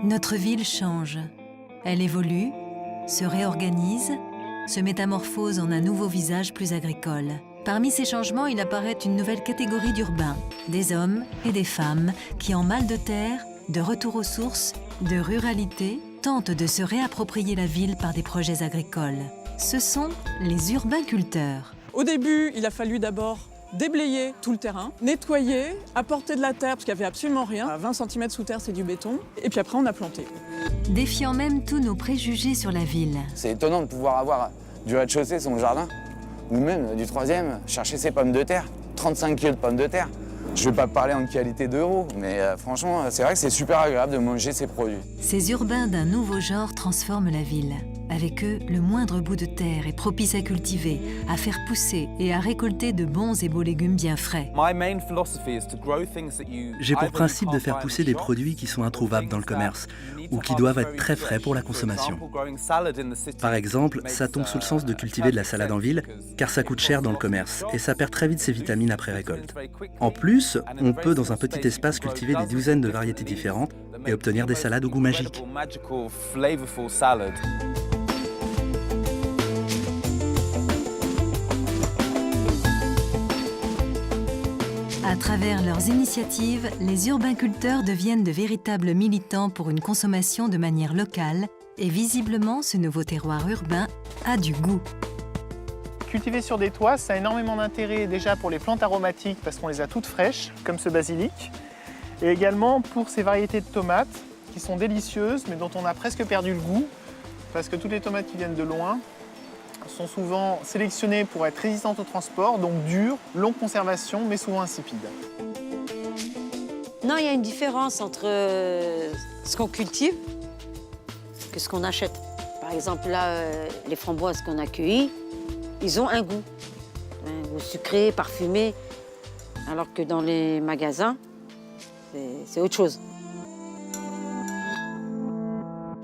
Notre ville change. Elle évolue, se réorganise, se métamorphose en un nouveau visage plus agricole. Parmi ces changements, il apparaît une nouvelle catégorie d'urbains, des hommes et des femmes qui, en mal de terre, de retour aux sources, de ruralité, tentent de se réapproprier la ville par des projets agricoles. Ce sont les urbainculteurs. Au début, il a fallu d'abord déblayer tout le terrain, nettoyer, apporter de la terre, parce qu'il n'y avait absolument rien. À 20 cm sous terre, c'est du béton. Et puis après, on a planté. Défiant même tous nos préjugés sur la ville. C'est étonnant de pouvoir avoir du rez-de-chaussée son jardin, ou même du troisième, chercher ses pommes de terre, 35 kg de pommes de terre. Je ne vais pas parler en qualité d'euros, mais franchement, c'est vrai que c'est super agréable de manger ces produits. Ces urbains d'un nouveau genre transforment la ville. Avec eux, le moindre bout de terre est propice à cultiver, à faire pousser et à récolter de bons et beaux légumes bien frais. J'ai pour principe de faire pousser des produits qui sont introuvables dans le commerce ou qui doivent être très frais pour la consommation. Par exemple, ça tombe sous le sens de cultiver de la salade en ville car ça coûte cher dans le commerce et ça perd très vite ses vitamines après récolte. En plus, on peut dans un petit espace cultiver des douzaines de variétés différentes et obtenir des salades au goût magique. À travers leurs initiatives, les urbainculteurs deviennent de véritables militants pour une consommation de manière locale et visiblement, ce nouveau terroir urbain a du goût. Cultiver sur des toits, ça a énormément d'intérêt déjà pour les plantes aromatiques parce qu'on les a toutes fraîches, comme ce basilic, et également pour ces variétés de tomates qui sont délicieuses mais dont on a presque perdu le goût parce que toutes les tomates qui viennent de loin sont souvent sélectionnées pour être résistantes au transport, donc dures, longue conservation, mais souvent insipides. Non, il y a une différence entre ce qu'on cultive et ce qu'on achète. Par exemple, là, les framboises qu'on a cueillies, ils ont un goût sucré, parfumé, alors que dans les magasins, c'est autre chose.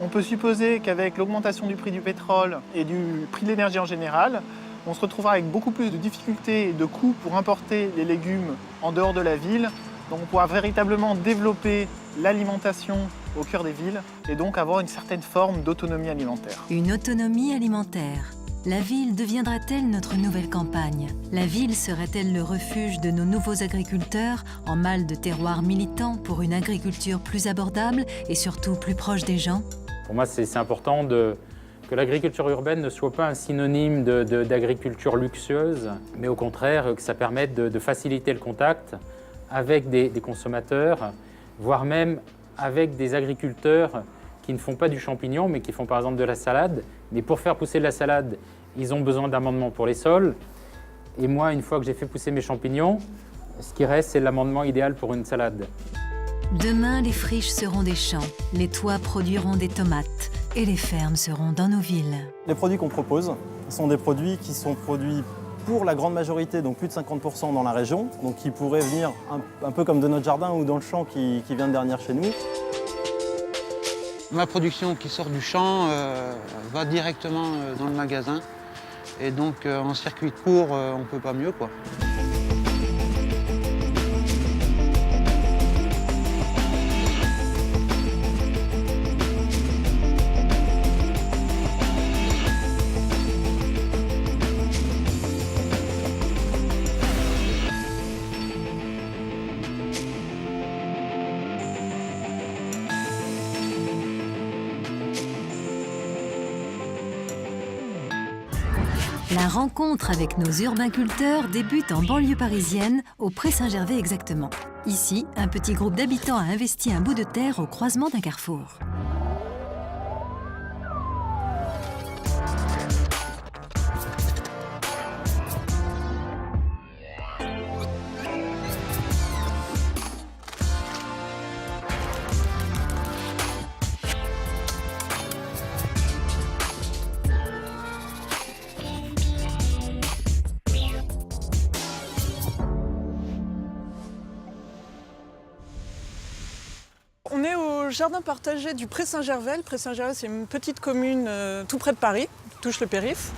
On peut supposer qu'avec l'augmentation du prix du pétrole et du prix de l'énergie en général, on se retrouvera avec beaucoup plus de difficultés et de coûts pour importer les légumes en dehors de la ville. Donc on pourra véritablement développer l'alimentation au cœur des villes et donc avoir une certaine forme d'autonomie alimentaire. Une autonomie alimentaire. La ville deviendra-t-elle notre nouvelle campagne? La ville serait-elle le refuge de nos nouveaux agriculteurs en mal de terroir militant pour une agriculture plus abordable et surtout plus proche des gens? Pour moi, c'est important que l'agriculture urbaine ne soit pas un synonyme d'agriculture luxueuse, mais au contraire que ça permette de faciliter le contact avec des consommateurs, voire même avec des agriculteurs qui ne font pas du champignon, mais qui font par exemple de la salade. Mais pour faire pousser de la salade, ils ont besoin d'amendements pour les sols. Et moi, une fois que j'ai fait pousser mes champignons, ce qui reste, c'est l'amendement idéal pour une salade. Demain, les friches seront des champs, les toits produiront des tomates et les fermes seront dans nos villes. Les produits qu'on propose sont des produits qui sont produits pour la grande majorité, donc plus de 50% dans la région, donc qui pourraient venir un peu comme de notre jardin ou dans le champ qui vient de derrière chez nous. Ma production qui sort du champ va directement dans le magasin. Et donc en circuit court, on ne peut pas mieux, quoi. La rencontre avec nos urbainculteurs débute en banlieue parisienne, au Pré-Saint-Gervais exactement. Ici, un petit groupe d'habitants a investi un bout de terre au croisement d'un carrefour. On est au jardin partagé du Pré-Saint-Gervais. Le Pré-Saint-Gervais, c'est une petite commune tout près de Paris, qui touche le périph'.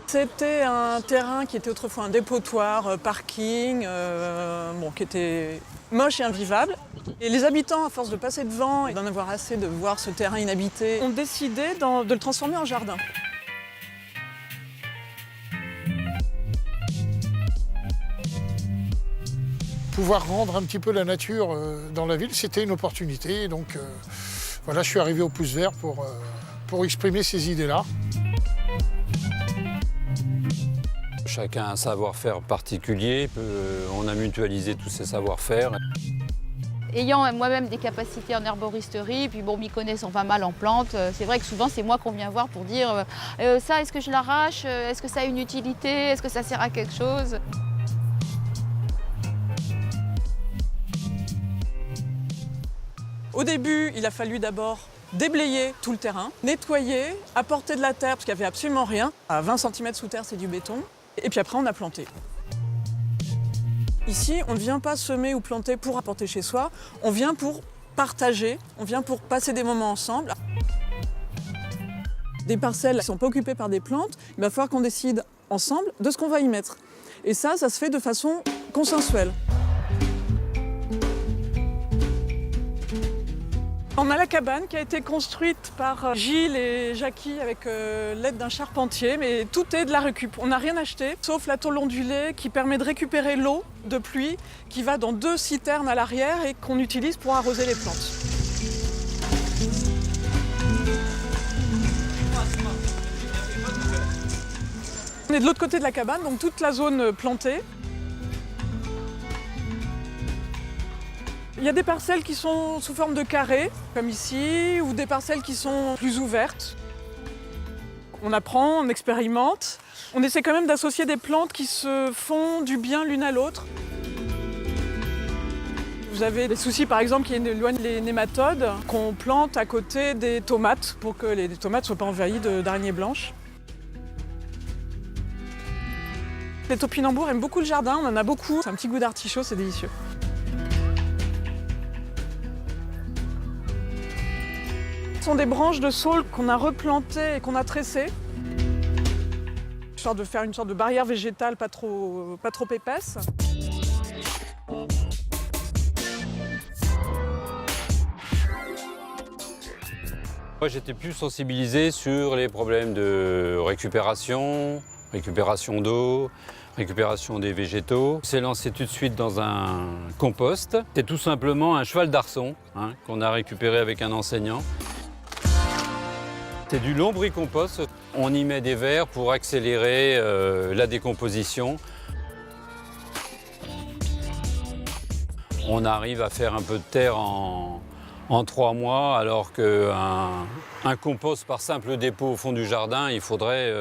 C'était un terrain qui était autrefois un dépotoir, parking, qui était moche et invivable. Et les habitants, à force de passer devant et d'en avoir assez de voir ce terrain inhabité, ont décidé de le transformer en jardin. Pouvoir rendre un petit peu la nature dans la ville, c'était une opportunité. Donc voilà, je suis arrivé au Pouce Vert pour exprimer ces idées-là. Chacun a un savoir-faire particulier, on a mutualisé tous ces savoir-faire. Ayant moi-même des capacités en herboristerie, puis bon, m'y connaissant pas mal en plantes, c'est vrai que souvent c'est moi qu'on vient voir pour dire ça, est-ce que je l'arrache, est-ce que ça a une utilité, est-ce que ça sert à quelque chose? Au début, il a fallu d'abord déblayer tout le terrain, nettoyer, apporter de la terre, parce qu'il n'y avait absolument rien. À 20 cm sous terre, c'est du béton. Et puis après, on a planté. Ici, on ne vient pas semer ou planter pour apporter chez soi, on vient pour partager, on vient pour passer des moments ensemble. Des parcelles qui ne sont pas occupées par des plantes, il va falloir qu'on décide ensemble de ce qu'on va y mettre. Et ça se fait de façon consensuelle. On a la cabane qui a été construite par Gilles et Jackie avec l'aide d'un charpentier, mais tout est de la récup. On n'a rien acheté, sauf la tôle ondulée qui permet de récupérer l'eau de pluie qui va dans 2 citernes à l'arrière et qu'on utilise pour arroser les plantes. On est de l'autre côté de la cabane, donc toute la zone plantée. Il y a des parcelles qui sont sous forme de carré, comme ici, ou des parcelles qui sont plus ouvertes. On apprend, on expérimente. On essaie quand même d'associer des plantes qui se font du bien l'une à l'autre. Vous avez des soucis, par exemple, qui éloignent les nématodes, qu'on plante à côté des tomates pour que les tomates ne soient pas envahies d'araignées blanches. Les topinambours aiment beaucoup le jardin, on en a beaucoup. C'est un petit goût d'artichaut, c'est délicieux. Ce sont des branches de saule qu'on a replantées et qu'on a tressées, histoire de faire une sorte de barrière végétale pas trop épaisse. Moi, j'étais plus sensibilisé sur les problèmes de récupération d'eau, récupération des végétaux. On s'est lancé tout de suite dans un compost. C'est tout simplement un cheval d'arçon qu'on a récupéré avec un enseignant. C'est du lombricompost. On y met des vers pour accélérer la décomposition. On arrive à faire un peu de terre en 3 mois, alors qu'un compost par simple dépôt au fond du jardin, il faudrait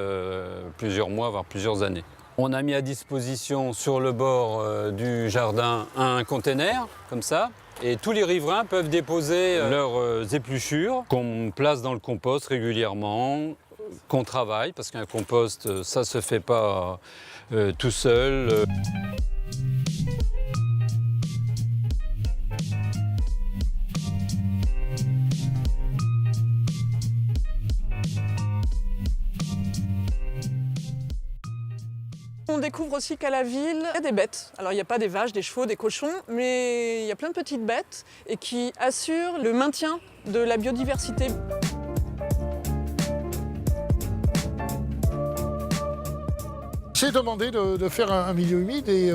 plusieurs mois, voire plusieurs années. On a mis à disposition sur le bord du jardin un container, comme ça, et tous les riverains peuvent déposer leurs épluchures qu'on place dans le compost régulièrement, qu'on travaille, parce qu'un compost, ça ne se fait pas tout seul. On découvre aussi qu'à la ville, il y a des bêtes. Alors il n'y a pas des vaches, des chevaux, des cochons, mais il y a plein de petites bêtes et qui assurent le maintien de la biodiversité. J'ai demandé de faire un milieu humide et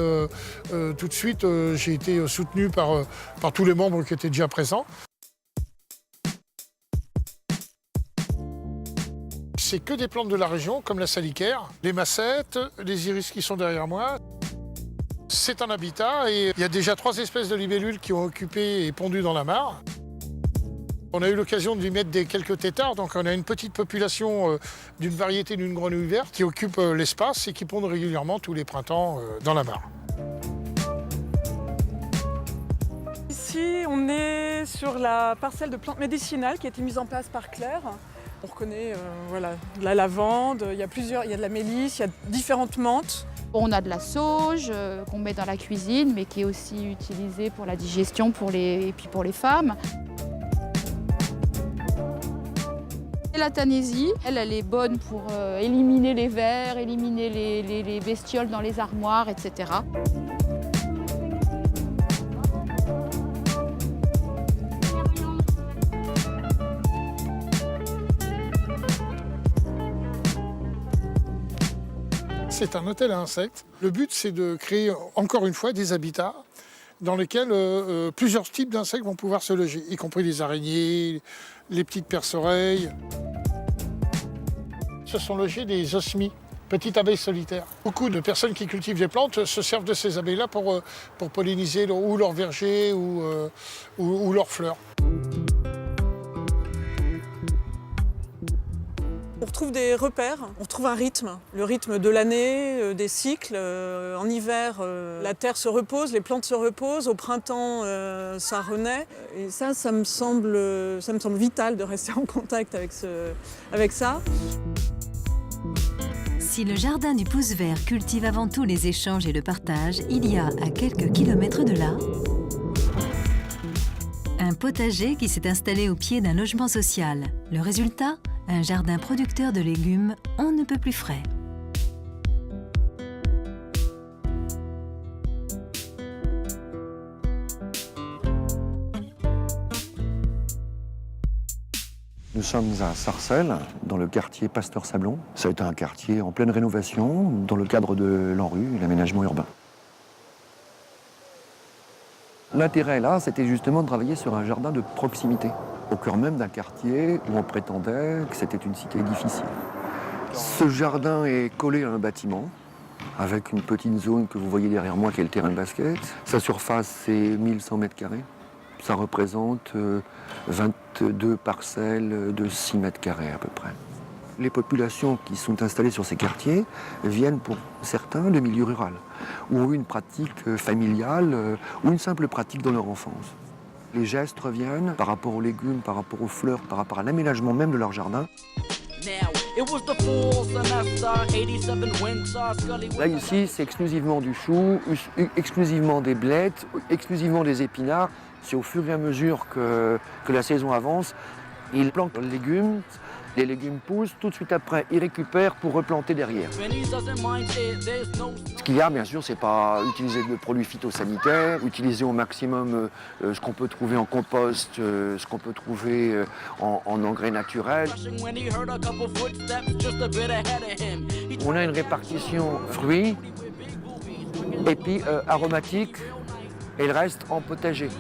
tout de suite j'ai été soutenu par tous les membres qui étaient déjà présents. C'est que des plantes de la région, comme la salicaire, les massettes, les iris qui sont derrière moi. C'est un habitat et il y a déjà 3 espèces de libellules qui ont occupé et pondu dans la mare. On a eu l'occasion de lui mettre quelques têtards, donc on a une petite population d'une variété d'une grenouille verte qui occupe l'espace et qui pondent régulièrement tous les printemps dans la mare. Ici, on est sur la parcelle de plantes médicinales qui a été mise en place par Claire. On reconnaît voilà, de la lavande, il y a de la mélisse, il y a différentes menthes. On a de la sauge qu'on met dans la cuisine, mais qui est aussi utilisée pour la digestion et puis pour les femmes. Et la tanésie, elle est bonne pour éliminer les vers, éliminer les bestioles dans les armoires, etc. c'est un hôtel à insectes. Le but, c'est de créer, encore une fois, des habitats dans lesquels plusieurs types d'insectes vont pouvoir se loger, y compris les araignées, les petites perce-oreilles. Se sont logés des osmies, petites abeilles solitaires. Beaucoup de personnes qui cultivent des plantes se servent de ces abeilles-là pour polliniser ou leur verger ou leurs fleurs. On retrouve des repères, on retrouve un rythme, le rythme de l'année, des cycles. En hiver, la terre se repose, les plantes se reposent. Au printemps, ça renaît. Et ça me semble vital de rester en contact avec ça. Si le jardin du Pouce Vert cultive avant tout les échanges et le partage, il y a, à quelques kilomètres de là, un potager qui s'est installé au pied d'un logement social. Le résultat, un jardin producteur de légumes on ne peut plus frais. Nous sommes à Sarcelles, dans le quartier Pasteur-Sablon. Ça a été un quartier en pleine rénovation dans le cadre de l'ANRU, l'aménagement urbain. L'intérêt là, c'était justement de travailler sur un jardin de proximité, au cœur même d'un quartier où on prétendait que c'était une cité difficile. Ce jardin est collé à un bâtiment, avec une petite zone que vous voyez derrière moi qui est le terrain de basket. Sa surface, c'est 1100 mètres carrés. Ça représente 22 parcelles de 6 mètres carrés à peu près. Les populations qui sont installées sur ces quartiers viennent pour certains de milieu rural, ou ont eu une pratique familiale, ou une simple pratique dans leur enfance. Les gestes reviennent par rapport aux légumes, par rapport aux fleurs, par rapport à l'aménagement même de leur jardin. Là ici, c'est exclusivement du chou, exclusivement des blettes, exclusivement des épinards. C'est au fur et à mesure que la saison avance, ils plantent les légumes poussent, tout de suite après, ils récupèrent pour replanter derrière. Ce qu'il y a, bien sûr, c'est pas utiliser de produits phytosanitaires, utiliser au maximum ce qu'on peut trouver en compost, ce qu'on peut trouver en engrais naturels. On a une répartition fruits et puis aromatiques, et le reste en potager.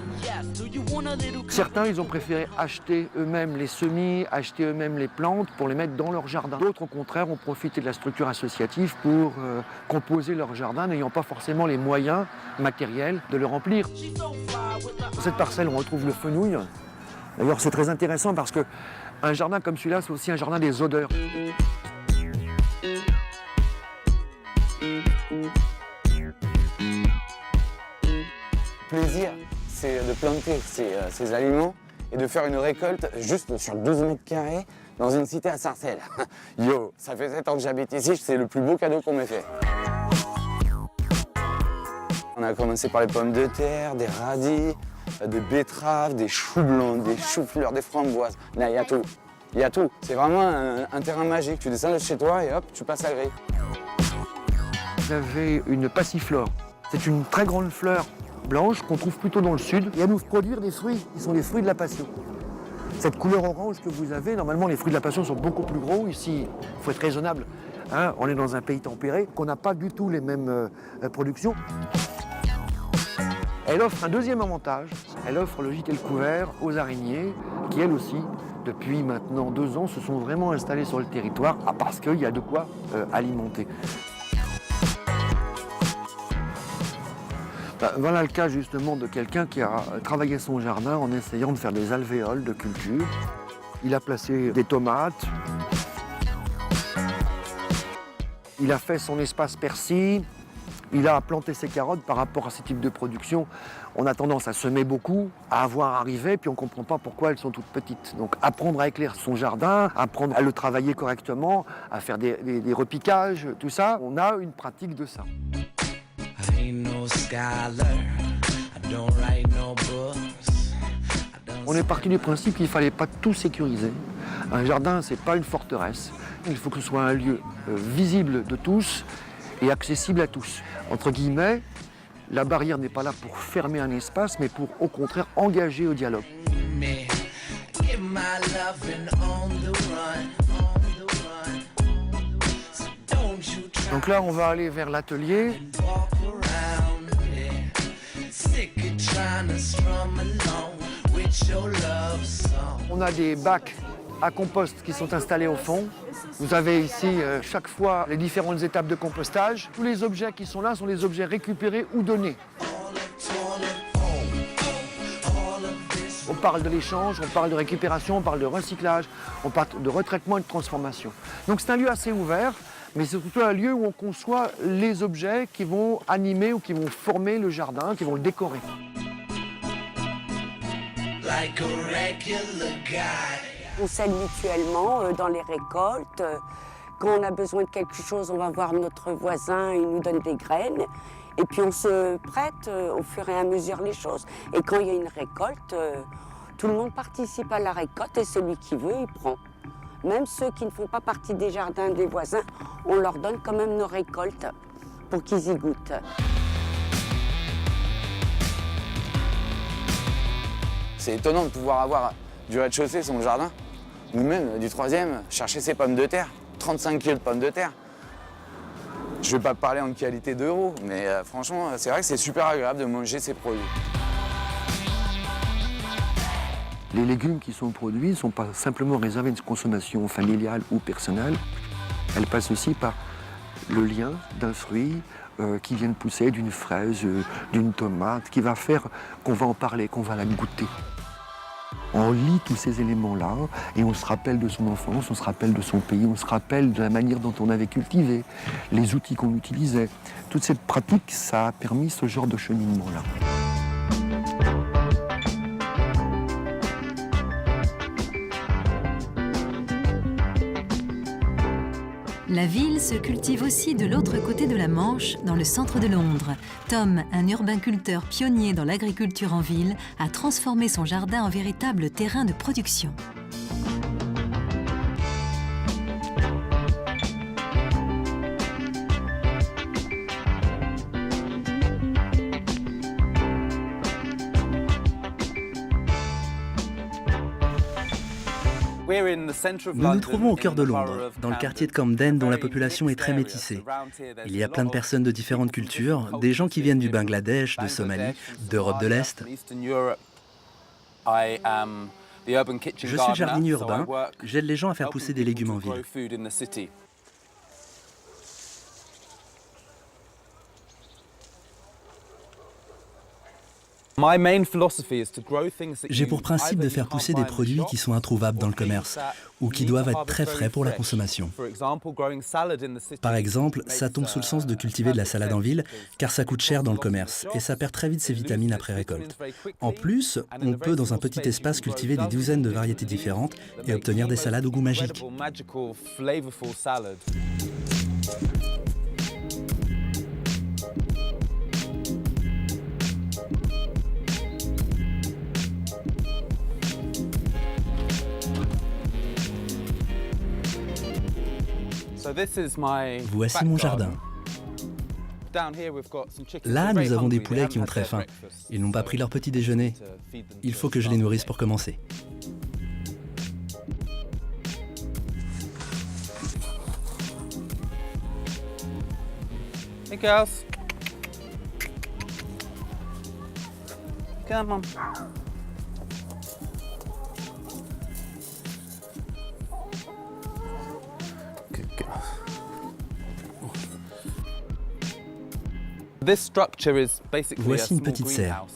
Certains, ils ont préféré acheter eux-mêmes les semis, acheter eux-mêmes les plantes pour les mettre dans leur jardin. D'autres, au contraire, ont profité de la structure associative pour composer leur jardin, n'ayant pas forcément les moyens matériels de le remplir. Dans cette parcelle, on retrouve le fenouil. D'ailleurs, c'est très intéressant parce qu'un jardin comme celui-là, c'est aussi un jardin des odeurs. Le plaisir, c'est de planter ces aliments et de faire une récolte juste sur 12 mètres carrés dans une cité à Sarcelles. Yo, ça fait 7 ans que j'habite ici, c'est le plus beau cadeau qu'on m'ait fait. On a commencé par les pommes de terre, des radis, des betteraves, des choux blancs, des choux-fleurs, des framboises. Là, il y a tout. Il y a tout. C'est vraiment un terrain magique. Tu descends de chez toi et hop, tu passes à la grille. Vous avez une passiflore. C'est une très grande fleur blanche qu'on trouve plutôt dans le sud. Et elle nous produire des fruits qui sont les fruits de la passion. Cette couleur orange que vous avez, normalement les fruits de la passion sont beaucoup plus gros. Ici, il faut être raisonnable. Hein, on est dans un pays tempéré, qu'on n'a pas du tout les mêmes productions. Elle offre un deuxième avantage. Elle offre le gîte et le couvert aux araignées, qui elles aussi, depuis maintenant 2 ans, se sont vraiment installées sur le territoire, parce qu'il y a de quoi alimenter. Voilà le cas justement de quelqu'un qui a travaillé son jardin en essayant de faire des alvéoles de culture. Il a placé des tomates. Il a fait son espace persil. Il a planté ses carottes par rapport à ce type de production. On a tendance à semer beaucoup, à avoir arrivé, puis on ne comprend pas pourquoi elles sont toutes petites. Donc apprendre à éclairer son jardin, apprendre à le travailler correctement, à faire des repiquages, tout ça, on a une pratique de ça. On est parti du principe qu'il ne fallait pas tout sécuriser. Un jardin, ce n'est pas une forteresse. Il faut que ce soit un lieu visible de tous et accessible à tous. Entre guillemets, la barrière n'est pas là pour fermer un espace, mais pour, au contraire, engager au dialogue. Donc Donc là, on va aller vers l'atelier. On a des bacs à compost qui sont installés au fond. Vous avez ici chaque fois les différentes étapes de compostage. Tous les objets qui sont là sont des objets récupérés ou donnés. On parle de l'échange, on parle de récupération, on parle de recyclage, on parle de retraitement et de transformation. Donc c'est un lieu assez ouvert, mais c'est surtout un lieu où on conçoit les objets qui vont animer ou qui vont former le jardin, qui vont le décorer. On s'aide mutuellement dans les récoltes. Quand on a besoin de quelque chose, on va voir notre voisin, il nous donne des graines. Et puis on se prête au fur et à mesure les choses. Et quand il y a une récolte, tout le monde participe à la récolte et celui qui veut, il prend. Même ceux qui ne font pas partie des jardins des voisins, on leur donne quand même nos récoltes pour qu'ils y goûtent. C'est étonnant de pouvoir avoir du rez-de-chaussée son jardin, ou même du troisième, chercher ses pommes de terre, 35 kg de pommes de terre. Je ne vais pas parler en qualité d'euros, mais franchement, c'est vrai que c'est super agréable de manger ces produits. Les légumes qui sont produits ne sont pas simplement réservés à une consommation familiale ou personnelle. Elles passent aussi par le lien d'un fruit qui vient de pousser, d'une fraise, d'une tomate, qui va faire qu'on va en parler, qu'on va la goûter. On lit tous ces éléments-là et on se rappelle de son enfance, on se rappelle de son pays, on se rappelle de la manière dont on avait cultivé, les outils qu'on utilisait. Toute cette pratique, ça a permis ce genre de cheminement-là. La ville se cultive aussi de l'autre côté de la Manche, dans le centre de Londres. Tom, un urbainculteur pionnier dans l'agriculture en ville, a transformé son jardin en véritable terrain de production. Nous nous trouvons au cœur de Londres, dans le quartier de Camden dont la population est très métissée. Il y a plein de personnes de différentes cultures, des gens qui viennent du Bangladesh, de Somalie, d'Europe de l'Est. Je suis jardinier urbain, j'aide les gens à faire pousser des légumes en ville. J'ai pour principe de faire pousser des produits qui sont introuvables dans le commerce ou qui doivent être très frais pour la consommation. Par exemple, ça tombe sous le sens de cultiver de la salade en ville car ça coûte cher dans le commerce et ça perd très vite ses vitamines après récolte. En plus, on peut dans un petit espace cultiver des douzaines de variétés différentes et obtenir des salades au goût magique. Voici mon jardin. Là, nous avons des poulets qui ont très faim. Ils n'ont pas pris leur petit déjeuner. Il faut que je les nourrisse pour commencer. Hey girls. Come on. Voici une petite serre.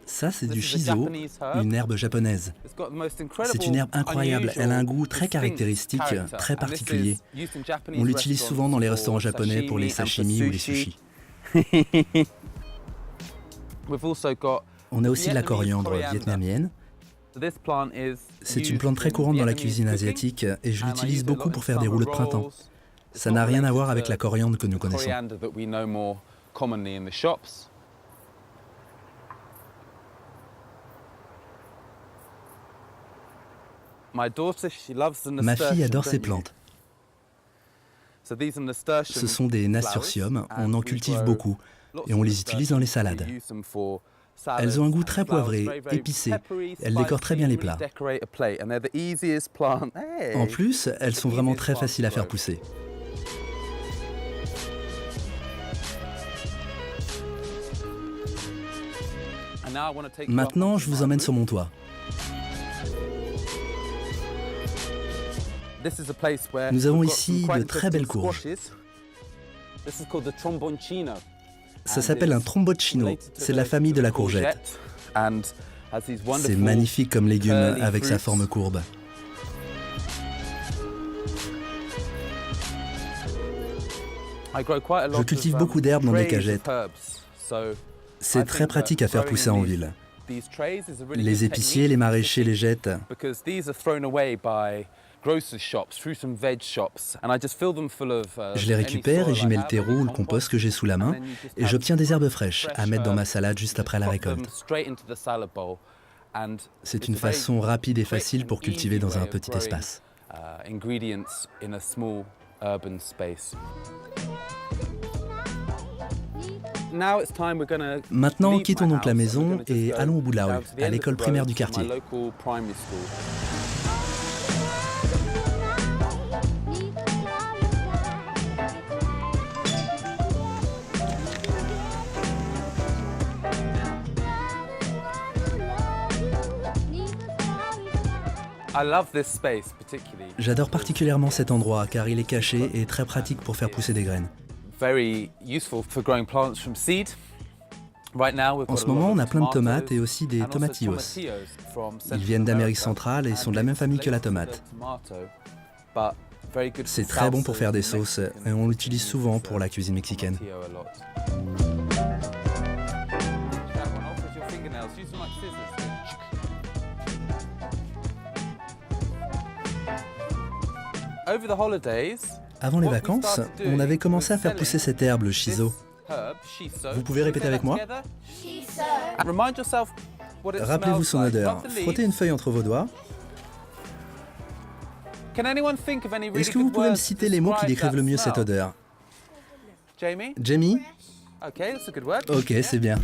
Ça, c'est du shiso, une herbe japonaise. C'est une herbe incroyable, elle a un goût très caractéristique, très particulier. On l'utilise souvent dans les restaurants japonais pour les sashimi ou les sushis. On a aussi de la coriandre vietnamienne. C'est une plante très courante dans la cuisine asiatique et je l'utilise beaucoup pour faire des rouleaux de printemps. Ça n'a rien à voir avec la coriandre que nous connaissons. Ma fille adore ces plantes. Ce sont des nasturtiums, on en cultive beaucoup et on les utilise dans les salades. Elles ont un goût très poivré, épicé. Elles décorent très bien les plats. En plus, elles sont vraiment très faciles à faire pousser. Maintenant, je vous emmène sur mon toit. Nous avons ici de très belles courges. Ça s'appelle un tromboncino. C'est de la famille de la courgette. C'est magnifique comme légume avec sa forme courbe. Je cultive beaucoup d'herbes dans des cagettes. C'est très pratique à faire pousser en ville. Les épiciers, les maraîchers les jettent. Je les récupère et j'y mets le terreau ou le compost que j'ai sous la main et j'obtiens des herbes fraîches à mettre dans ma salade juste après la récolte. C'est une façon rapide et facile pour cultiver dans un petit espace. Maintenant, quittons donc la maison et allons au bout de la rue, à l'école primaire du quartier. J'adore particulièrement cet endroit car il est caché et très pratique pour faire pousser des graines. En ce moment, on a plein de tomates et aussi des tomatillos. Ils viennent d'Amérique centrale et sont de la même famille que la tomate. C'est très bon pour faire des sauces et on l'utilise souvent pour la cuisine mexicaine. Avant les vacances, on avait commencé à faire pousser cette herbe, le shiso. Vous pouvez répéter avec moi? Rappelez-vous son odeur. Frottez une feuille entre vos doigts. Est-ce que vous pouvez me citer les mots qui décrivent le mieux cette odeur? Jamie? Ok, c'est bien.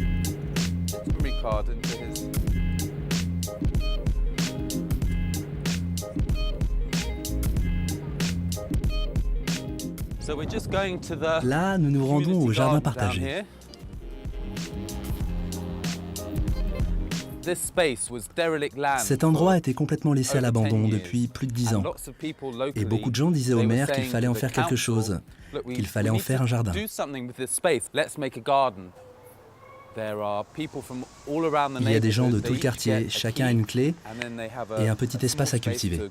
Là, nous nous rendons au jardin partagé. Cet endroit était complètement laissé à l'abandon depuis plus de 10 ans. Et beaucoup de gens disaient au maire qu'il fallait en faire quelque chose, qu'il fallait en faire un jardin. Il y a des gens de tout le quartier, chacun a une clé et un petit espace à cultiver.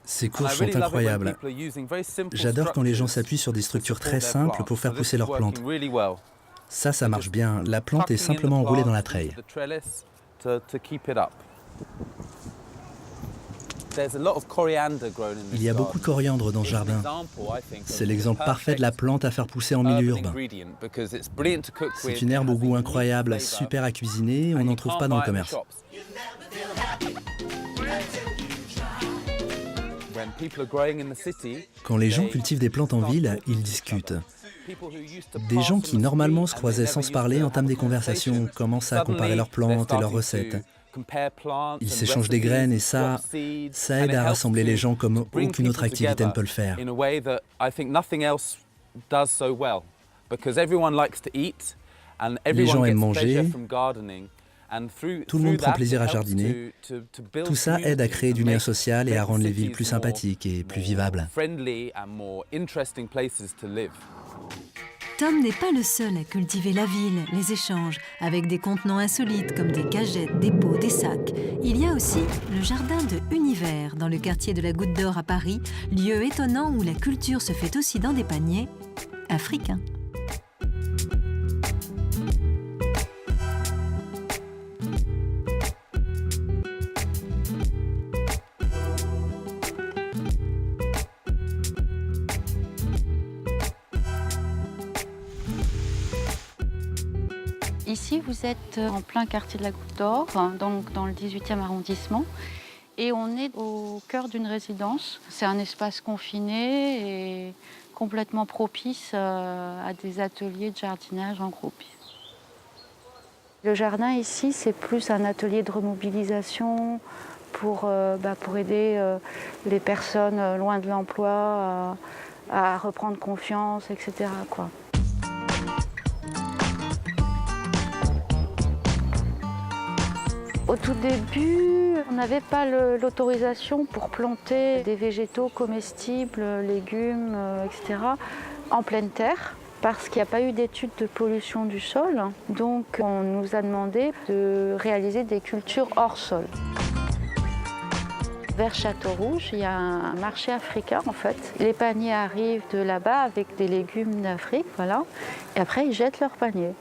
Ces courges sont incroyables. J'adore quand les gens s'appuient sur des structures très simples pour faire pousser leurs plantes. Ça marche bien. La plante est simplement enroulée dans la treille. Il y a beaucoup de coriandre dans ce jardin. C'est l'exemple parfait de la plante à faire pousser en milieu urbain. C'est une herbe au goût incroyable, super à cuisiner, on n'en trouve pas dans le commerce. Quand les gens cultivent des plantes en ville, ils discutent. Des gens qui normalement se croisaient sans se parler entament des conversations, commencent à comparer leurs plantes et leurs recettes. Ils s'échangent des graines et ça aide à rassembler les gens comme aucune autre activité ne peut le faire. Les gens aiment manger, tout le monde prend plaisir à jardiner. Tout ça aide à créer du lien social et à rendre les villes plus sympathiques et plus vivables. Tom n'est pas le seul à cultiver la ville, les échanges, avec des contenants insolites comme des cagettes, des pots, des sacs. Il y a aussi le jardin de Univers, dans le quartier de la Goutte d'Or à Paris, lieu étonnant où la culture se fait aussi dans des paniers africains. Ici, vous êtes en plein quartier de la Goutte d'Or, donc dans le 18e arrondissement. Et on est au cœur d'une résidence. C'est un espace confiné et complètement propice à des ateliers de jardinage en groupe. Le jardin ici, c'est plus un atelier de remobilisation pour aider les personnes loin de l'emploi à reprendre confiance, etc., quoi. Au tout début, on n'avait pas l'autorisation pour planter des végétaux comestibles, légumes, etc., en pleine terre, parce qu'il n'y a pas eu d'étude de pollution du sol. Donc on nous a demandé de réaliser des cultures hors sol. Vers Château-Rouge, il y a un marché africain en fait. Les paniers arrivent de là-bas avec des légumes d'Afrique, voilà. Et après, ils jettent leurs paniers.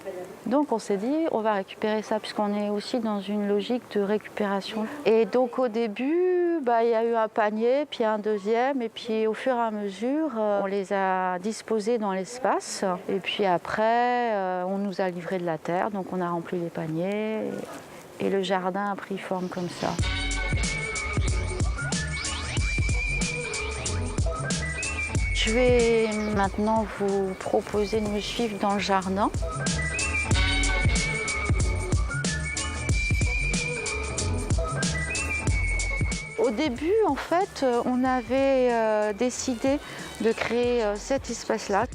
Donc on s'est dit, on va récupérer ça, puisqu'on est aussi dans une logique de récupération. Et donc au début, il y a eu un panier, puis un deuxième, et puis au fur et à mesure, on les a disposés dans l'espace. Et puis après, on nous a livré de la terre, donc on a rempli les paniers, et le jardin a pris forme comme ça. Je vais maintenant vous proposer de me suivre dans le jardin. Au début, en fait, on avait décidé de créer cet espace-là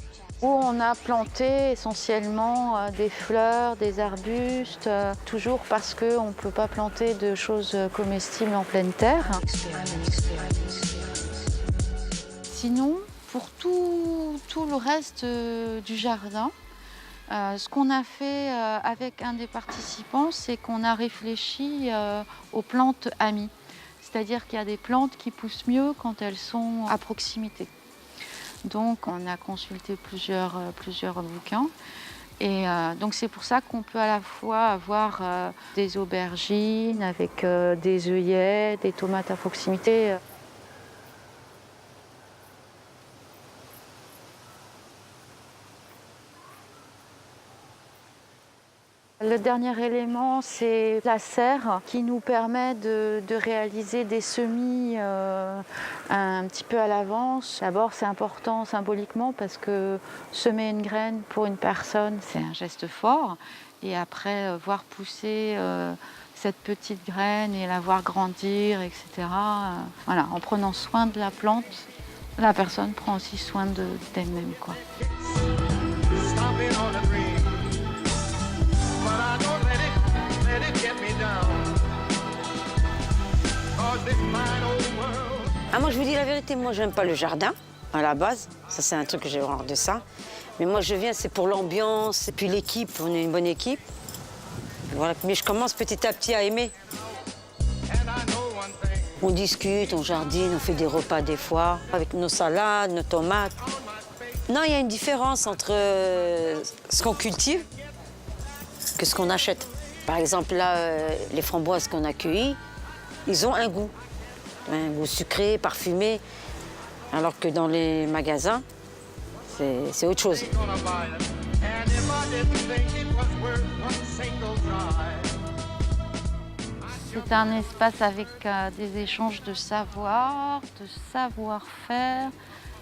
où on a planté essentiellement des fleurs, des arbustes, toujours parce qu'on ne peut pas planter de choses comestibles en pleine terre. Sinon, pour tout le reste du jardin, ce qu'on a fait avec un des participants, c'est qu'on a réfléchi aux plantes amies. C'est-à-dire qu'il y a des plantes qui poussent mieux quand elles sont à proximité. Donc on a consulté plusieurs bouquins. Et donc c'est pour ça qu'on peut à la fois avoir des aubergines avec des œillets, des tomates à proximité. Le dernier élément, c'est la serre qui nous permet de réaliser des semis un petit peu à l'avance. D'abord, c'est important symboliquement parce que semer une graine pour une personne, c'est un geste fort. Et après, voir pousser cette petite graine et la voir grandir, etc. Voilà, en prenant soin de la plante, la personne prend aussi soin d'elle-même, quoi. Moi je vous dis la vérité, moi j'aime pas le jardin à la base, ça c'est un truc que j'ai horreur de ça. Mais moi je viens, c'est pour l'ambiance et puis l'équipe, on est une bonne équipe. Voilà. Mais je commence petit à petit à aimer. On discute, on jardine, on fait des repas des fois, avec nos salades, nos tomates. Non, il y a une différence entre ce qu'on cultive que ce qu'on achète. Par exemple, là, les framboises qu'on a cueillies, ils ont un goût sucré, parfumé, alors que dans les magasins, c'est autre chose. C'est un espace avec des échanges de savoir, de savoir-faire,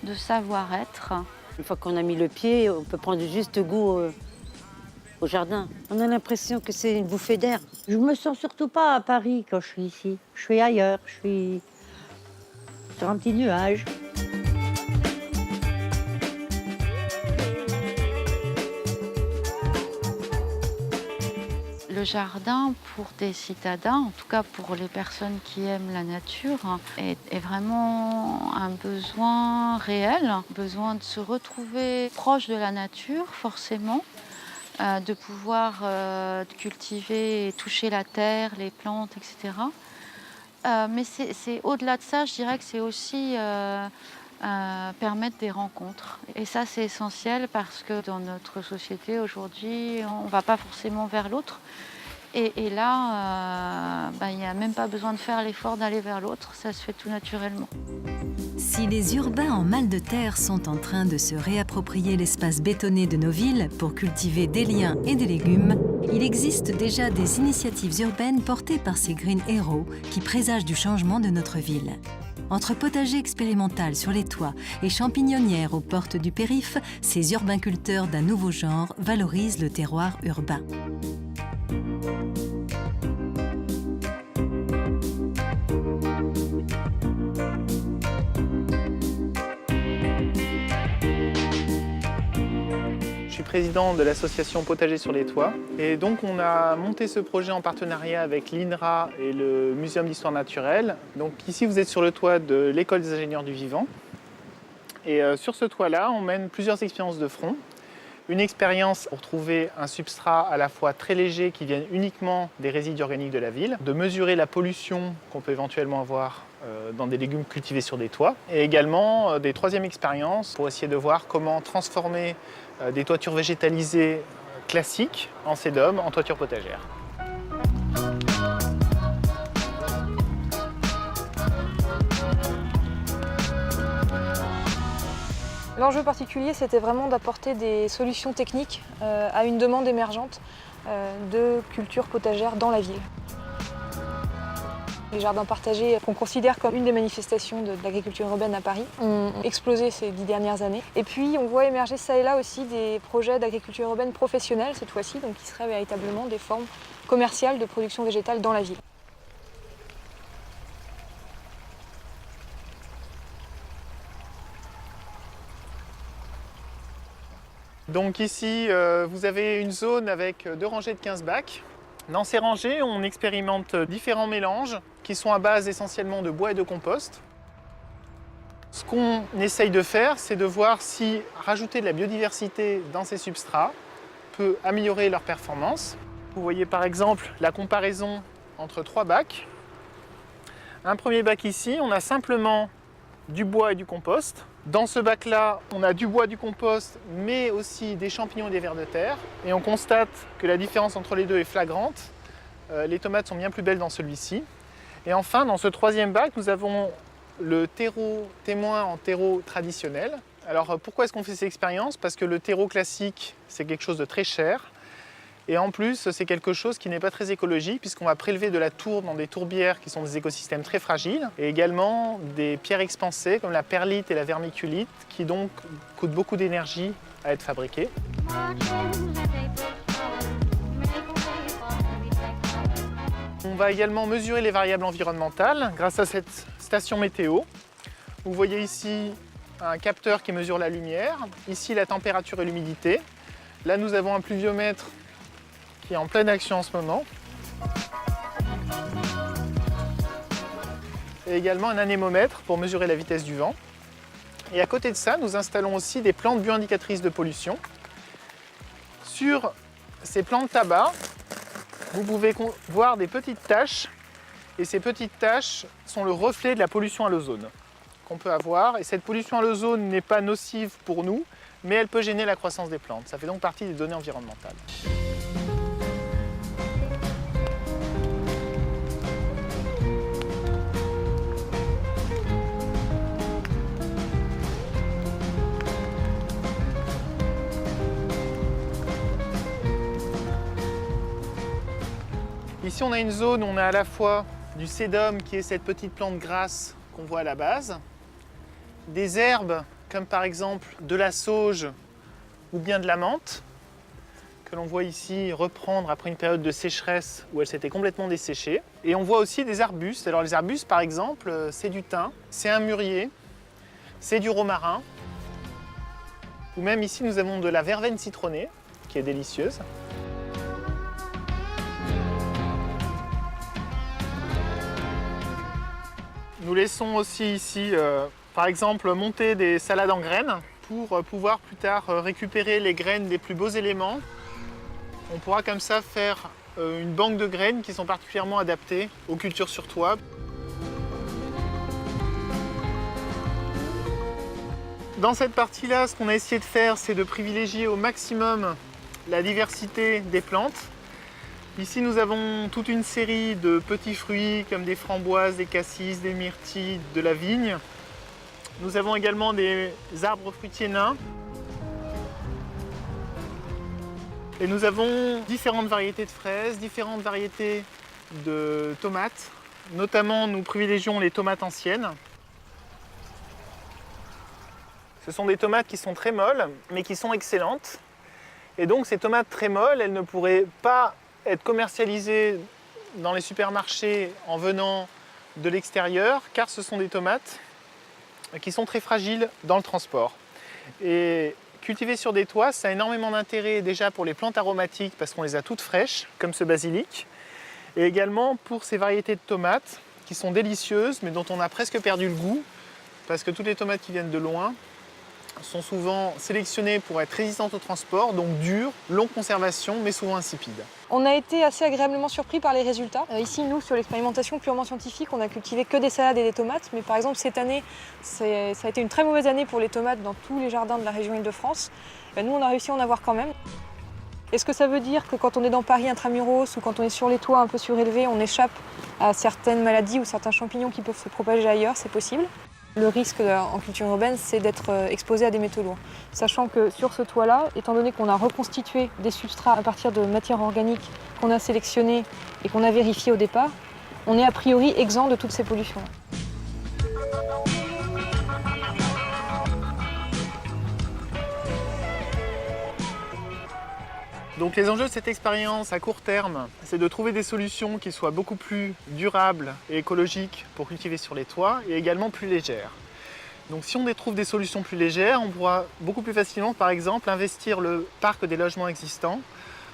de savoir-être. Une fois qu'on a mis le pied, on peut prendre juste goût au jardin. On a l'impression que c'est une bouffée d'air. Je me sens surtout pas à Paris quand je suis ici. Je suis ailleurs, je suis sur un petit nuage. Le jardin, pour des citadins, en tout cas pour les personnes qui aiment la nature, est vraiment un besoin réel, un besoin de se retrouver proche de la nature, forcément, de pouvoir cultiver et toucher la terre, les plantes, etc. Mais c'est au-delà de ça, je dirais que c'est aussi permettre des rencontres. Et ça, c'est essentiel parce que dans notre société aujourd'hui, on ne va pas forcément vers l'autre. Et là, il n'y a même pas besoin de faire l'effort d'aller vers l'autre, ça se fait tout naturellement. Si les urbains en mal de terre sont en train de se réapproprier l'espace bétonné de nos villes pour cultiver des liens et des légumes, il existe déjà des initiatives urbaines portées par ces Green Heroes qui présagent du changement de notre ville. Entre potager expérimental sur les toits et champignonnières aux portes du périph', ces urbainculteurs d'un nouveau genre valorisent le terroir urbain. Je suis président de l'association Potager sur les toits. Et donc on a monté ce projet en partenariat avec l'INRA et le Muséum d'histoire naturelle. Donc ici vous êtes sur le toit de l'École des ingénieurs du vivant. Et sur ce toit-là, on mène plusieurs expériences de front. Une expérience pour trouver un substrat à la fois très léger qui vienne uniquement des résidus organiques de la ville, de mesurer la pollution qu'on peut éventuellement avoir dans des légumes cultivés sur des toits, et également des troisièmes expériences pour essayer de voir comment transformer des toitures végétalisées classiques en sédum, en toiture potagère. L'enjeu particulier, c'était vraiment d'apporter des solutions techniques à une demande émergente de culture potagère dans la ville. Les jardins partagés, qu'on considère comme une des manifestations de l'agriculture urbaine à Paris, ont explosé ces 10 dernières années. Et puis on voit émerger ça et là aussi des projets d'agriculture urbaine professionnelle cette fois-ci, donc qui seraient véritablement des formes commerciales de production végétale dans la ville. Donc ici, vous avez une zone avec 2 rangées de 15 bacs. Dans ces rangées, on expérimente différents mélanges qui sont à base essentiellement de bois et de compost. Ce qu'on essaye de faire, c'est de voir si rajouter de la biodiversité dans ces substrats peut améliorer leur performance. Vous voyez par exemple la comparaison entre 3 bacs. Un premier bac ici, on a simplement du bois et du compost. Dans ce bac-là, on a du bois, du compost, mais aussi des champignons et des vers de terre. Et on constate que la différence entre les deux est flagrante. Les tomates sont bien plus belles dans celui-ci. Et enfin, dans ce troisième bac, nous avons le terreau témoin en terreau traditionnel. Alors pourquoi est-ce qu'on fait cette expérience? Parce que le terreau classique, c'est quelque chose de très cher. Et en plus, c'est quelque chose qui n'est pas très écologique puisqu'on va prélever de la tourbe dans des tourbières qui sont des écosystèmes très fragiles et également des pierres expansées comme la perlite et la vermiculite qui donc coûtent beaucoup d'énergie à être fabriquées. On va également mesurer les variables environnementales grâce à cette station météo. Vous voyez ici un capteur qui mesure la lumière, ici la température et l'humidité. Là, nous avons un pluviomètre qui est en pleine action en ce moment. Et également un anémomètre pour mesurer la vitesse du vent. Et à côté de ça, nous installons aussi des plantes bioindicatrices de pollution. Sur ces plantes tabac, vous pouvez voir des petites taches. Et ces petites taches sont le reflet de la pollution à l'ozone qu'on peut avoir. Et cette pollution à l'ozone n'est pas nocive pour nous, mais elle peut gêner la croissance des plantes. Ça fait donc partie des données environnementales. Ici, on a une zone où on a à la fois du sédum, qui est cette petite plante grasse qu'on voit à la base, des herbes, comme par exemple de la sauge ou bien de la menthe, que l'on voit ici reprendre après une période de sécheresse où elle s'était complètement desséchée. Et on voit aussi des arbustes. Alors les arbustes, par exemple, c'est du thym, c'est un mûrier, c'est du romarin. Ou même ici, nous avons de la verveine citronnée, qui est délicieuse. Nous laissons aussi ici, par exemple, monter des salades en graines pour pouvoir plus tard récupérer les graines des plus beaux éléments. On pourra comme ça faire une banque de graines qui sont particulièrement adaptées aux cultures sur toit. Dans cette partie-là, ce qu'on a essayé de faire, c'est de privilégier au maximum la diversité des plantes. Ici, nous avons toute une série de petits fruits comme des framboises, des cassis, des myrtilles, de la vigne. Nous avons également des arbres fruitiers nains. Et nous avons différentes variétés de fraises, différentes variétés de tomates. Notamment, nous privilégions les tomates anciennes. Ce sont des tomates qui sont très molles, mais qui sont excellentes. Et donc, ces tomates très molles, elles ne pourraient pas être commercialisées dans les supermarchés en venant de l'extérieur, car ce sont des tomates qui sont très fragiles dans le transport. Et cultiver sur des toits, ça a énormément d'intérêt déjà pour les plantes aromatiques parce qu'on les a toutes fraîches, comme ce basilic, et également pour ces variétés de tomates qui sont délicieuses mais dont on a presque perdu le goût parce que toutes les tomates qui viennent de loin sont souvent sélectionnées pour être résistantes au transport, donc dures, longue conservation mais souvent insipides. On a été assez agréablement surpris par les résultats. Ici, nous, sur l'expérimentation purement scientifique, on a cultivé que des salades et des tomates. Mais par exemple, cette année, ça a été une très mauvaise année pour les tomates dans tous les jardins de la région Île-de-France. Nous, on a réussi à en avoir quand même. Est-ce que ça veut dire que quand on est dans Paris intramuros ou quand on est sur les toits un peu surélevés, on échappe à certaines maladies ou certains champignons qui peuvent se propager ailleurs? C'est possible. Le risque en culture urbaine, c'est d'être exposé à des métaux lourds. Sachant que sur ce toit-là, étant donné qu'on a reconstitué des substrats à partir de matières organiques qu'on a sélectionnées et qu'on a vérifiées au départ, on est a priori exempt de toutes ces pollutions. Donc les enjeux de cette expérience à court terme, c'est de trouver des solutions qui soient beaucoup plus durables et écologiques pour cultiver sur les toits et également plus légères. Donc si on trouve des solutions plus légères, on pourra beaucoup plus facilement par exemple investir le parc des logements existants.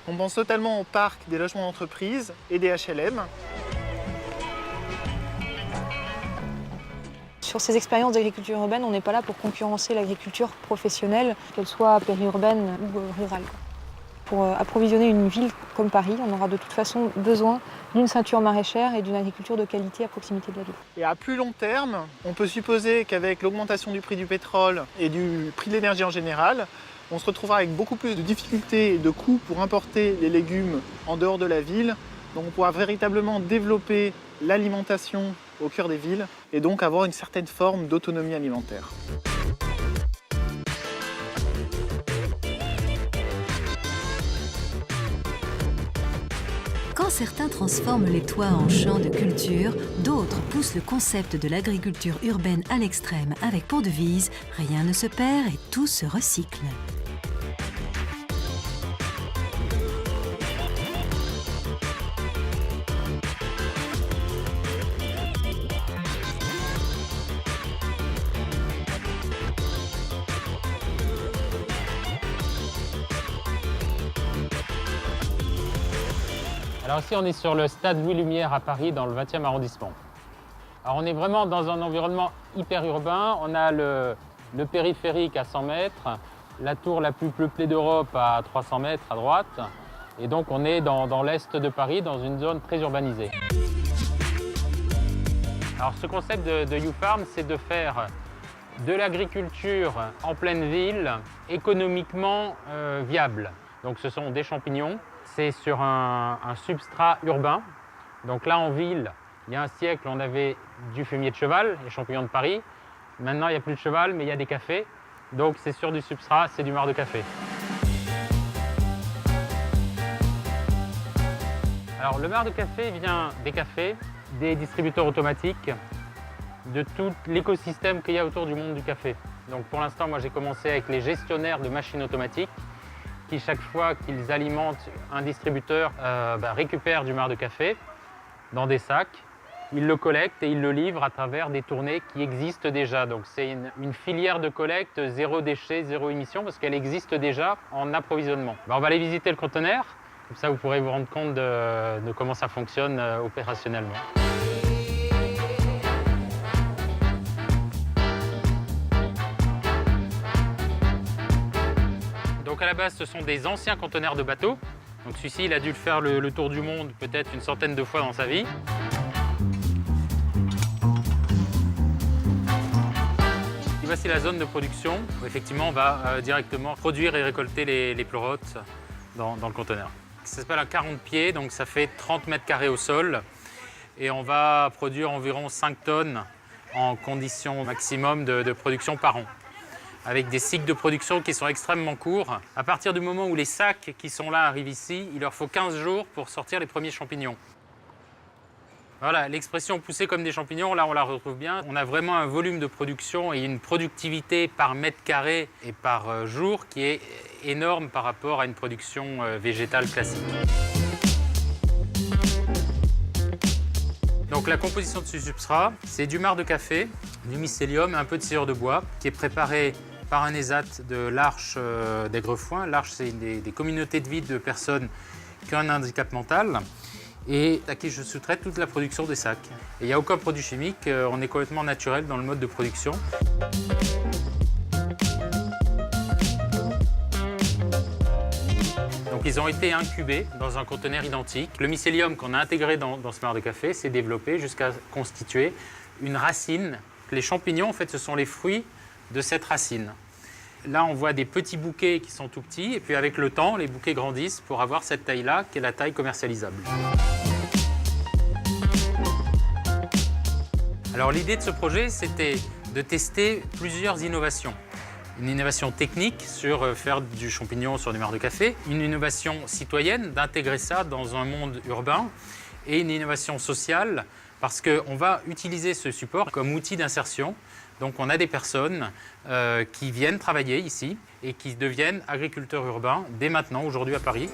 On pense totalement au parc des logements d'entreprise et des HLM. Sur ces expériences d'agriculture urbaine, on n'est pas là pour concurrencer l'agriculture professionnelle, qu'elle soit périurbaine ou rurale. Pour approvisionner une ville comme Paris, on aura de toute façon besoin d'une ceinture maraîchère et d'une agriculture de qualité à proximité de la ville. Et à plus long terme, on peut supposer qu'avec l'augmentation du prix du pétrole et du prix de l'énergie en général, on se retrouvera avec beaucoup plus de difficultés et de coûts pour importer les légumes en dehors de la ville. Donc on pourra véritablement développer l'alimentation au cœur des villes et donc avoir une certaine forme d'autonomie alimentaire. Quand certains transforment les toits en champs de culture, d'autres poussent le concept de l'agriculture urbaine à l'extrême avec pour devise « Rien ne se perd et tout se recycle ». Alors ici, on est sur le stade Louis Lumière à Paris, dans le 20e arrondissement. Alors on est vraiment dans un environnement hyper urbain. On a le périphérique à 100 mètres, la tour la plus peuplée d'Europe à 300 mètres à droite. Et donc on est dans l'est de Paris, dans une zone très urbanisée. Alors ce concept de YouFarm, c'est de faire de l'agriculture en pleine ville économiquement viable. Donc ce sont des champignons. C'est sur un substrat urbain. Donc là, en ville, il y a un siècle, on avait du fumier de cheval, les champignons de Paris. Maintenant, il n'y a plus de cheval, mais il y a des cafés. Donc c'est sur du substrat, c'est du marc de café. Alors le marc de café vient des cafés, des distributeurs automatiques, de tout l'écosystème qu'il y a autour du monde du café. Donc pour l'instant, moi j'ai commencé avec les gestionnaires de machines automatiques qui, chaque fois qu'ils alimentent un distributeur, récupèrent du marc de café dans des sacs. Ils le collectent et ils le livrent à travers des tournées qui existent déjà. Donc c'est une filière de collecte zéro déchet, zéro émission, parce qu'elle existe déjà en approvisionnement. On va aller visiter le conteneur, comme ça vous pourrez vous rendre compte de comment ça fonctionne opérationnellement. Donc à la base, ce sont des anciens conteneurs de bateaux. Donc celui-ci, il a dû le faire le tour du monde peut-être une centaine de fois dans sa vie. Et voici la zone de production où effectivement on va directement produire et récolter les pleurotes dans le conteneur. Ça s'appelle un 40 pieds, donc ça fait 30 mètres carrés au sol. Et on va produire environ 5 tonnes en conditions maximum de production par an, avec des cycles de production qui sont extrêmement courts. À partir du moment où les sacs qui sont là arrivent ici, il leur faut 15 jours pour sortir les premiers champignons. Voilà, l'expression « pousser comme des champignons », là on la retrouve bien. On a vraiment un volume de production et une productivité par mètre carré et par jour qui est énorme par rapport à une production végétale classique. Donc la composition de ce substrat, c'est du marc de café, du mycélium et un peu de sciure de bois qui est préparé par un ESAT de l'Arche d'Aigrefoin. L'Arche, c'est des communautés de vie de personnes qui ont un handicap mental et à qui je sous-traite toute la production des sacs. Et il n'y a aucun produit chimique, on est complètement naturel dans le mode de production. Donc ils ont été incubés dans un conteneur identique. Le mycélium qu'on a intégré dans ce marc de café s'est développé jusqu'à constituer une racine. Les champignons, en fait, ce sont les fruits de cette racine. Là, on voit des petits bouquets qui sont tout petits, et puis avec le temps, les bouquets grandissent pour avoir cette taille-là, qui est la taille commercialisable. Alors l'idée de ce projet, c'était de tester plusieurs innovations. Une innovation technique sur faire du champignon sur du marc de café, une innovation citoyenne, d'intégrer ça dans un monde urbain, et une innovation sociale, parce qu'on va utiliser ce support comme outil d'insertion. Donc on a des personnes qui viennent travailler ici et qui deviennent agriculteurs urbains dès maintenant, aujourd'hui à Paris.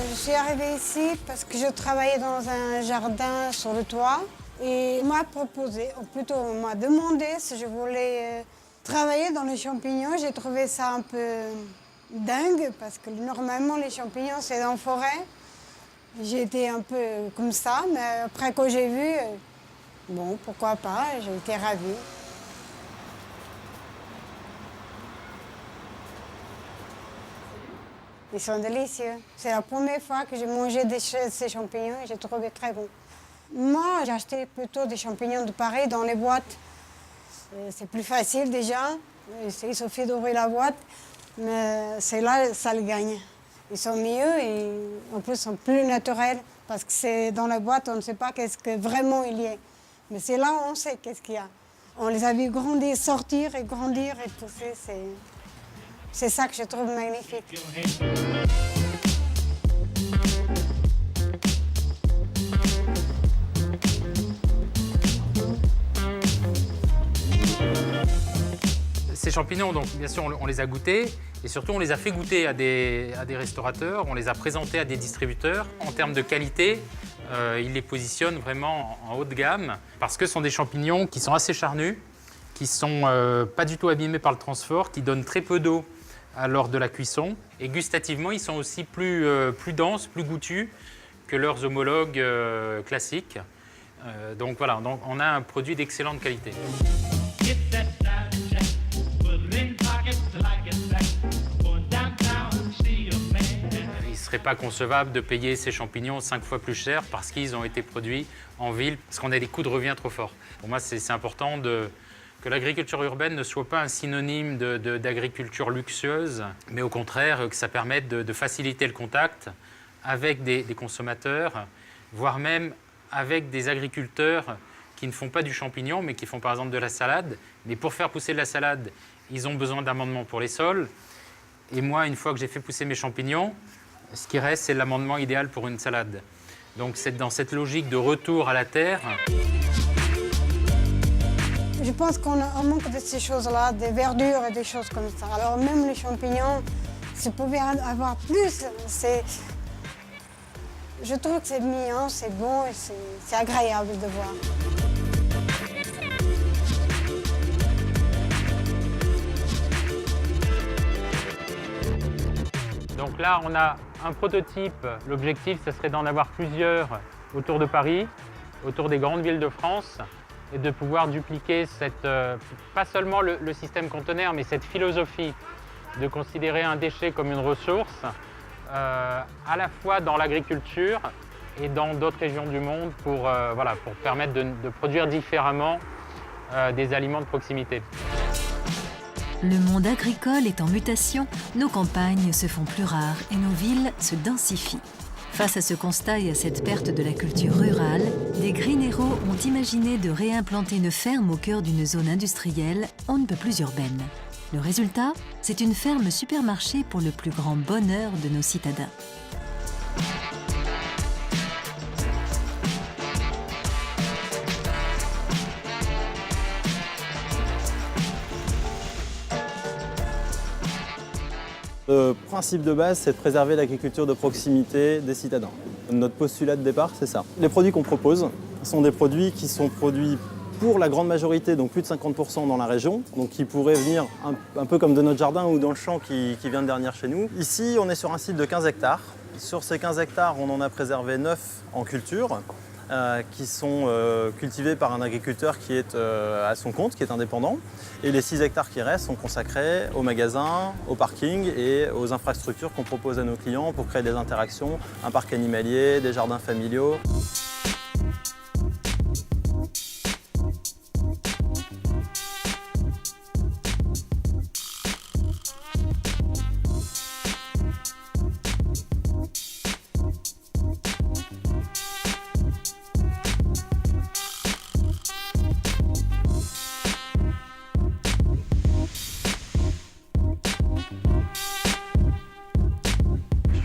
Je suis arrivée ici parce que je travaillais dans un jardin sur le toit et on m'a proposé, ou plutôt on m'a demandé si je voulais travailler dans les champignons. J'ai trouvé ça un peu dingue parce que normalement les champignons c'est en forêt. J'ai été un peu comme ça, mais après quand j'ai vu, bon pourquoi pas, j'ai été ravie. Ils sont délicieux. C'est la première fois que j'ai mangé ces champignons et j'ai trouvé très bon. Moi, j'ai acheté plutôt des champignons de Paris dans les boîtes. C'est plus facile déjà, il suffit d'ouvrir la boîte, mais c'est là ça le gagne. Ils sont mieux et en plus sont plus naturels parce que c'est dans la boîte, on ne sait pas qu'est-ce que vraiment il y a. Mais c'est là où on sait qu'est-ce qu'il y a. On les a vus grandir, sortir et pousser, c'est ça que je trouve magnifique. Ces champignons, donc, bien sûr, on les a goûtés et surtout on les a fait goûter à des restaurateurs, on les a présentés à des distributeurs. En termes de qualité, ils les positionnent vraiment en haut de gamme parce que ce sont des champignons qui sont assez charnus, qui ne sont pas du tout abîmés par le transfert, qui donnent très peu d'eau lors de la cuisson. Et gustativement, ils sont aussi plus denses, plus goûtus que leurs homologues classiques. Donc voilà, donc on a un produit d'excellente qualité. Il ne serait pas concevable de payer ces champignons 5 fois plus cher parce qu'ils ont été produits en ville, parce qu'on a des coûts de revient trop forts. Pour moi, c'est important que l'agriculture urbaine ne soit pas un synonyme d'agriculture luxueuse, mais au contraire, que ça permette de faciliter le contact avec des consommateurs, voire même avec des agriculteurs qui ne font pas du champignon, mais qui font par exemple de la salade. Mais pour faire pousser de la salade, ils ont besoin d'amendements pour les sols. Et moi, une fois que j'ai fait pousser mes champignons, ce qui reste, c'est l'amendement idéal pour une salade. Donc c'est dans cette logique de retour à la terre. Je pense qu'on manque de ces choses-là, des verdures et des choses comme ça. Alors même les champignons, si vous pouvez avoir plus, je trouve que c'est mignon, c'est bon et c'est agréable de voir. Donc là, on a un prototype. L'objectif, ce serait d'en avoir plusieurs autour de Paris, autour des grandes villes de France, et de pouvoir dupliquer pas seulement le système conteneur, mais cette philosophie de considérer un déchet comme une ressource, à la fois dans l'agriculture et dans d'autres régions du monde pour permettre de produire différemment des aliments de proximité. Le monde agricole est en mutation, nos campagnes se font plus rares et nos villes se densifient. Face à ce constat et à cette perte de la culture rurale, des Green Héros ont imaginé de réimplanter une ferme au cœur d'une zone industrielle on ne peut plus urbaine. Le résultat, c'est une ferme supermarché pour le plus grand bonheur de nos citadins. Le principe de base, c'est de préserver l'agriculture de proximité des citadins. Notre postulat de départ, c'est ça. Les produits qu'on propose sont des produits qui sont produits pour la grande majorité, donc plus de 50% dans la région, donc qui pourraient venir un peu comme de notre jardin ou dans le champ qui vient de derrière chez nous. Ici, on est sur un site de 15 hectares. Sur ces 15 hectares, on en a préservé 9 en culture, qui sont cultivés par un agriculteur qui est à son compte, qui est indépendant. Et les 6 hectares qui restent sont consacrés aux magasins, au parking et aux infrastructures qu'on propose à nos clients pour créer des interactions, un parc animalier, des jardins familiaux.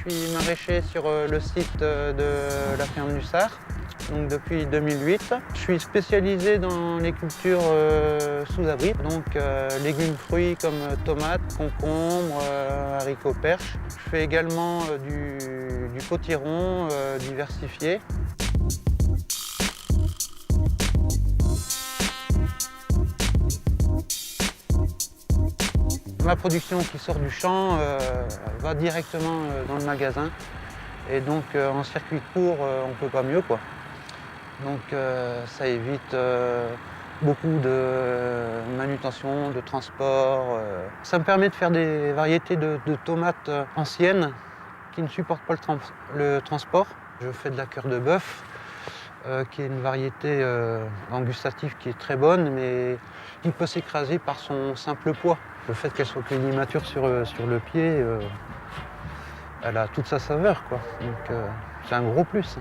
Je suis maraîcher sur le site de la ferme du Sart, donc depuis 2008. Je suis spécialisé dans les cultures sous abri, donc légumes, fruits comme tomates, concombres, haricots perches. Je fais également du potiron diversifié. Ma production qui sort du champ va directement dans le magasin et donc en circuit court on ne peut pas mieux quoi. Donc ça évite beaucoup de manutention, de transport. Ça me permet de faire des variétés de tomates anciennes qui ne supportent pas le transport. Je fais de la cœur de bœuf qui est une variété gustative qui est très bonne mais qui peut s'écraser par son simple poids. Le fait qu'elle soit cueillie mature sur le pied, elle a toute sa saveur, quoi. Donc c'est un gros plus.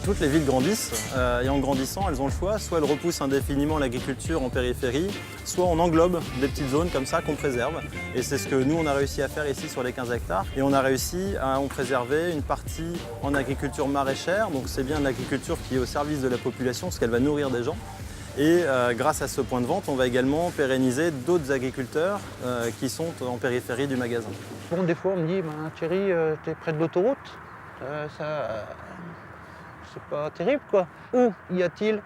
Toutes les villes grandissent et en grandissant, elles ont le choix. Soit elles repoussent indéfiniment l'agriculture en périphérie, soit on englobe des petites zones comme ça qu'on préserve. Et c'est ce que nous, on a réussi à faire ici sur les 15 hectares. Et on a réussi à en préserver une partie en agriculture maraîchère. Donc c'est bien l'agriculture qui est au service de la population parce qu'elle va nourrir des gens. Et grâce à ce point de vente, on va également pérenniser d'autres agriculteurs qui sont en périphérie du magasin. Bon, des fois, on me dit Thierry, t'es près de l'autoroute, c'est pas terrible quoi. Où y a-t-il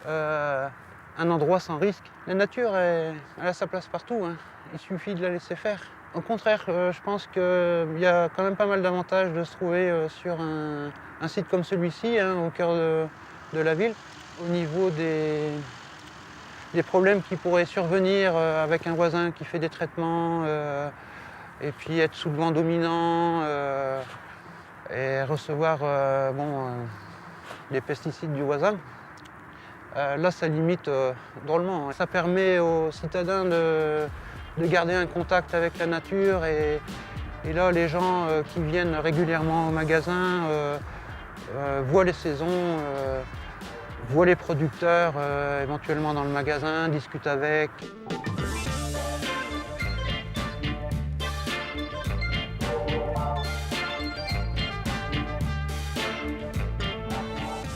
un endroit sans risque? La nature, elle a sa place partout, hein. Il suffit de la laisser faire. Au contraire, je pense qu'il y a quand même pas mal d'avantages de se trouver sur un site comme celui-ci, hein, au cœur de la ville. Au niveau des problèmes qui pourraient survenir avec un voisin qui fait des traitements et puis être sous le vent dominant et recevoir les pesticides du voisin. Là, ça limite drôlement. Ça permet aux citadins de garder un contact avec la nature et là, les gens qui viennent régulièrement au magasin voient les saisons, voient les producteurs éventuellement dans le magasin, discutent avec.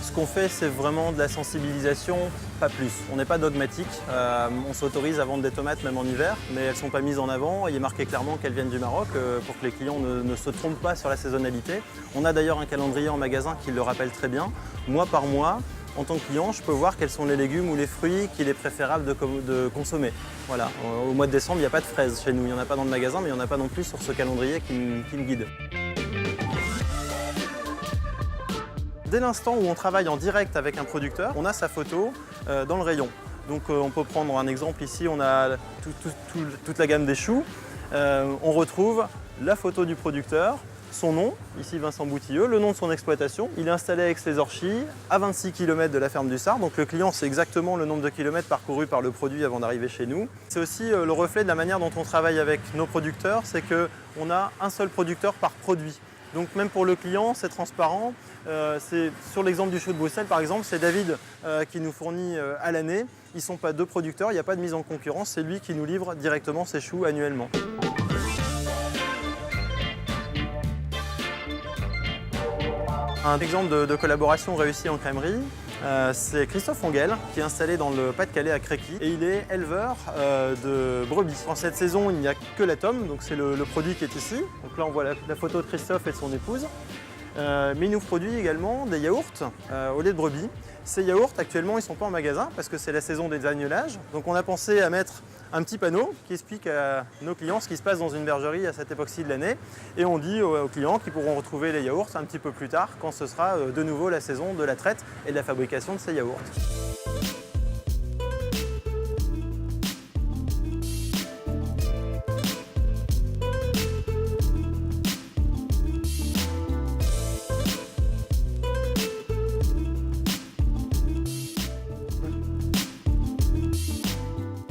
Ce qu'on fait, c'est vraiment de la sensibilisation, pas plus. On n'est pas dogmatique. On s'autorise à vendre des tomates même en hiver, mais elles ne sont pas mises en avant. Il est marqué clairement qu'elles viennent du Maroc pour que les clients ne se trompent pas sur la saisonnalité. On a d'ailleurs un calendrier en magasin qui le rappelle très bien. Mois par mois, en tant que client, je peux voir quels sont les légumes ou les fruits qu'il est préférable de consommer. Voilà. Au mois de décembre, il n'y a pas de fraises chez nous. Il n'y en a pas dans le magasin, mais il n'y en a pas non plus sur ce calendrier qui me guide. Dès l'instant où on travaille en direct avec un producteur, on a sa photo dans le rayon. Donc on peut prendre un exemple ici, on a toute la gamme des choux. On retrouve la photo du producteur, son nom, ici Vincent Boutilleux, le nom de son exploitation. Il est installé à Aix-les-Orchies, à 26 km de la ferme du Sard. Donc le client sait exactement le nombre de kilomètres parcourus par le produit avant d'arriver chez nous. C'est aussi le reflet de la manière dont on travaille avec nos producteurs, c'est qu'on a un seul producteur par produit. Donc même pour le client, c'est transparent. Sur l'exemple du chou de Bruxelles, par exemple, c'est David qui nous fournit à l'année. Ils ne sont pas deux producteurs, il n'y a pas de mise en concurrence, c'est lui qui nous livre directement ses choux annuellement. Un exemple de collaboration réussie en crèmerie, c'est Christophe Fonguel qui est installé dans le Pas-de-Calais à Créqui et il est éleveur de brebis. En cette saison, il n'y a que la tome, donc c'est le produit qui est ici. Donc là, on voit la photo de Christophe et de son épouse. Mais il nous produit également des yaourts au lait de brebis. Ces yaourts, actuellement, ils ne sont pas en magasin parce que c'est la saison des agnelages. Donc on a pensé à mettre un petit panneau qui explique à nos clients ce qui se passe dans une bergerie à cette époque-ci de l'année. Et on dit aux clients qu'ils pourront retrouver les yaourts un petit peu plus tard quand ce sera de nouveau la saison de la traite et de la fabrication de ces yaourts.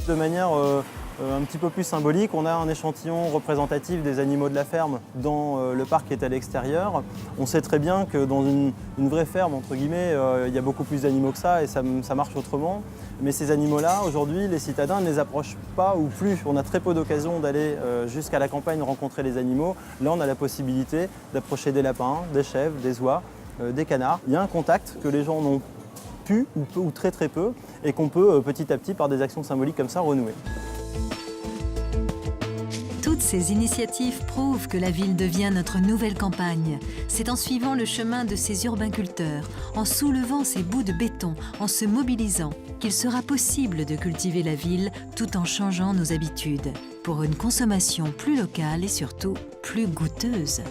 De manière un petit peu plus symbolique, on a un échantillon représentatif des animaux de la ferme dans le parc qui est à l'extérieur. On sait très bien que dans une vraie ferme, entre guillemets, il y a beaucoup plus d'animaux que ça et ça marche autrement. Mais ces animaux-là, aujourd'hui, les citadins ne les approchent pas ou plus. On a très peu d'occasions d'aller jusqu'à la campagne rencontrer les animaux. Là, on a la possibilité d'approcher des lapins, des chèvres, des oies, des canards. Il y a un contact que les gens n'ont plus ou peu ou très peu et qu'on peut petit à petit par des actions symboliques comme ça renouer. Toutes ces initiatives prouvent que la ville devient notre nouvelle campagne. C'est en suivant le chemin de ces urbainculteurs, en soulevant ces bouts de béton, en se mobilisant, qu'il sera possible de cultiver la ville tout en changeant nos habitudes, pour une consommation plus locale et surtout plus goûteuse.